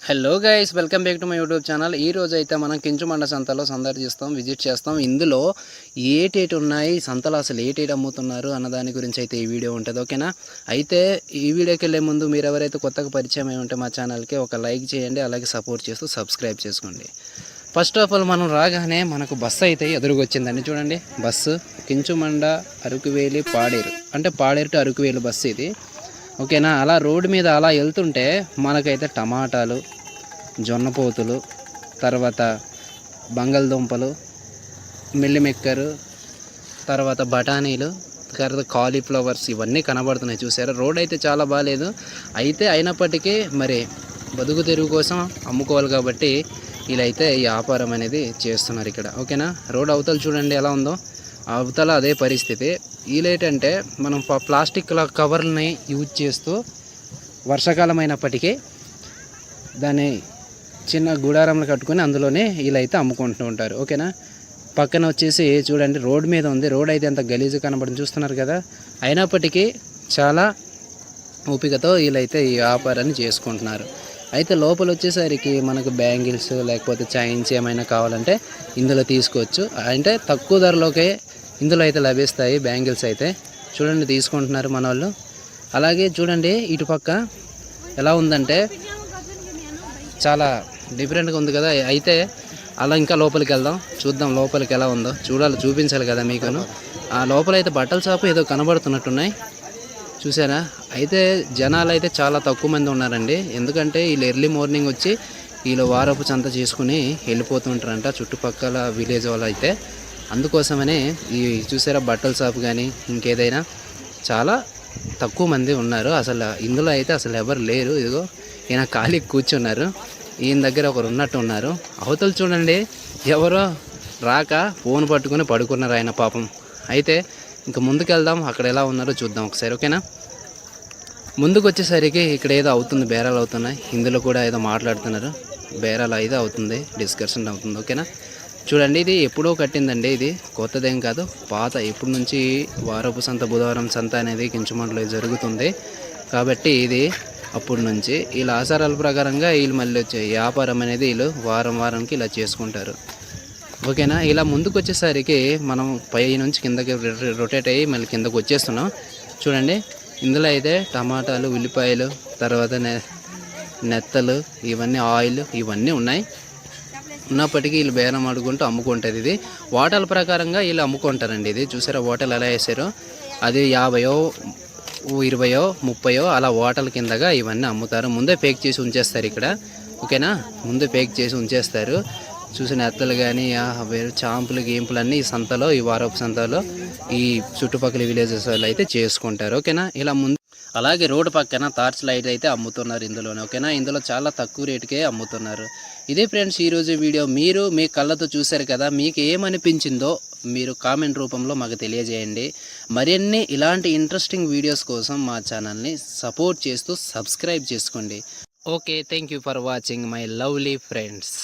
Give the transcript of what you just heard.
Hello guys, welcome back to my YouTube channel. ఈ రోజు అయితే మనం కించుమండ సంతలో సందర్శిస్తాం, విజిట్ చేస్తాం. ఇందులో ఏటేటి ఉన్నాయి, సంతలో అసలు ఏటేటి అమ్ముతున్నారు అన్న దాని గురించి అయితే ఈ వీడియో ఉంటుంది. ఓకేనా? అయితే ఈ వీడియోకి వెళ్ళే ముందు మీరు ఎవరైతే కొత్తగా పరిచయం అయి ఉంటే మా ఛానల్కి ఒక లైక్ చేయండి, అలాగే సపోర్ట్ చేస్తూ సబ్స్క్రైబ్ చేసుకోండి. ఫస్ట్ ఆఫ్ ఆల్ మనం రాగానే మనకు బస్సు అయితే ఎదురుగొచ్చిందండి. చూడండి, బస్సు కించుమండ అరకువేలి పాడేరు, అంటే పాడేరు టు అరకువేలి బస్సు ఇది. ఓకేనా? అలా రోడ్డు మీద అలా వెళ్తుంటే మనకైతే టమాటాలు, జొన్నపోతులు, తర్వాత బంగాళదుంపలు, మిల్లిమెక్కరు, తర్వాత బఠానీలు, తర్వాత కాలీఫ్లవర్స్ ఇవన్నీ కనబడుతున్నాయి. చూసారా? రోడ్ అయితే చాలా బాగాలేదు, అయితే అయినప్పటికీ మరి బతుకు తెరువు కోసం అమ్ముకోవాలి కాబట్టి వీళ్ళైతే ఈ వ్యాపారం అనేది చేస్తున్నారు ఇక్కడ. ఓకేనా? రోడ్ అవతల చూడండి ఎలా ఉందో, అవతల అదే పరిస్థితి. వీళ్ళేంటంటే మనం ప్లాస్టిక్ కవర్లని యూజ్ చేస్తూ వర్షాకాలం అయినప్పటికీ దాన్ని చిన్న గుడారంలో కట్టుకొని అందులోనే వీళ్ళైతే అమ్ముకుంటూ ఉంటారు. ఓకేనా? పక్కన వచ్చేసి చూడండి రోడ్ మీద ఉంది. రోడ్ అయితే ఎంత గలీజు కనబడి చూస్తున్నారు కదా, అయినప్పటికీ చాలా ఓపికతో వీళ్ళైతే ఈ వ్యాపారాన్ని చేసుకుంటున్నారు. అయితే లోపల వచ్చేసరికి మనకు బ్యాంగిల్స్ లేకపోతే చైన్స్ ఏమైనా కావాలంటే ఇందులో తీసుకోవచ్చు. అంటే తక్కువ ధరలోకే ఇందులో అయితే లభిస్తాయి బ్యాంగిల్స్ అయితే. చూడండి తీసుకుంటున్నారు మన వాళ్ళు. అలాగే చూడండి ఇటుపక్క ఎలా ఉందంటే చాలా డిఫరెంట్గా ఉంది కదా. అయితే అలా ఇంకా లోపలికి వెళ్దాం, చూద్దాం లోపలికి ఎలా ఉందో. చూపించాలి కదా మీకును. ఆ లోపల అయితే బట్టల షాపు ఏదో కనబడుతున్నట్టున్నాయి, చూసారా? అయితే జనాలు అయితే చాలా తక్కువ మంది ఉన్నారండి, ఎందుకంటే వీళ్ళు ఎర్లీ మార్నింగ్ వచ్చి వీళ్ళు వారపు సంత చేసుకుని వెళ్ళిపోతుంటారంట చుట్టుపక్కల విలేజ్ వాళ్ళు అయితే. అందుకోసమనే ఈ చూసారా బట్టల షాప్ కానీ ఇంకేదైనా చాలా తక్కువ మంది ఉన్నారు. అసలు ఇందులో అయితే అసలు ఎవరు లేరు. ఇదిగో ఈయన ఖాళీ కూర్చున్నారు, ఈయన దగ్గర ఒకరు ఉన్నట్టు ఉన్నారు. అవతల చూడండి ఎవరో రాక ఫోన్ పట్టుకుని పడుకున్నారు ఆయన పాపం. అయితే ఇంకా ముందుకు వెళ్దాం, అక్కడ ఎలా ఉన్నారో చూద్దాం ఒకసారి. ఓకేనా? ముందుకు వచ్చేసరికి ఇక్కడ ఏదో అవుతుంది, బేరాలు అవుతున్నాయి. ఇందులో కూడా ఏదో మాట్లాడుతున్నారు, బేరాలు అయితే అవుతుంది, డిస్కషన్ అవుతుంది. ఓకేనా? చూడండి ఇది ఎప్పుడో కట్టిందండి, ఇది కొత్తదేం కాదు, పాత ఎప్పటి నుంచి వారపు సంత బుధవారం సంత అనేది కించుమండలో జరుగుతుంది కాబట్టి ఇది అప్పటి నుంచి వీళ్ళ ఆచారాల ప్రకారంగా వీళ్ళు మళ్ళీ వచ్చే వ్యాపారం అనేది వీళ్ళు వారానికి ఇలా చేసుకుంటారు. ఓకేనా? ఇలా ముందుకు వచ్చేసరికి మనం పై నుంచి కిందకి రొటేట్ అయ్యి మళ్ళీ కిందకు వచ్చేస్తున్నాం. చూడండి ఇందులో అయితే టమాటాలు, ఉల్లిపాయలు, తర్వాత నెత్తలు, ఇవన్నీ ఆయిల్ ఇవన్నీ ఉన్నాయి. ఉన్నప్పటికీ వీళ్ళు బేరం ఆడుకుంటూ అమ్ముకుంటారు. ఇది వాటల ప్రకారంగా వీళ్ళు అమ్ముకుంటారండి. ఇది చూసారా వాటలు ఎలా వేసారో, అది 50, 20, 30 అలా వాటల కిందగా ఇవన్నీ అమ్ముతారు. ముందే పేక్ చేసి ఉంచేస్తారు ఇక్కడ. ఓకేనా? ముందే పేక్ చేసి ఉంచేస్తారు. చూసిన ఎత్తలు కానీ చాంపులు గేంపులు అన్నీ ఈ సంతలో, ఈ వారపు సంతలో ఈ చుట్టుపక్కల విలేజెస్ వాళ్ళు అయితే చేసుకుంటారు. ఓకేనా? ఇలా ముందు అలాగే రోడ్డు పక్కన టార్చ్ లైట్ అయితే అమ్ముతున్నారు ఇందులోనే. ఓకేనా? ఇందులో చాలా తక్కువ రేటుకే అమ్ముతున్నారు. ఇదే ఫ్రెండ్స్ ఈరోజు వీడియో. మీరు మీ కళ్ళతో చూశారు కదా, మీకు ఏమనిపించిందో మీరు కామెంట్ రూపంలో మాకు తెలియజేయండి. మరిన్ని ఇలాంటి ఇంట్రెస్టింగ్ వీడియోస్ కోసం మా ఛానల్ని సపోర్ట్ చేస్తూ సబ్స్క్రైబ్ చేసుకోండి. Okay, thank you for watching my lovely friends.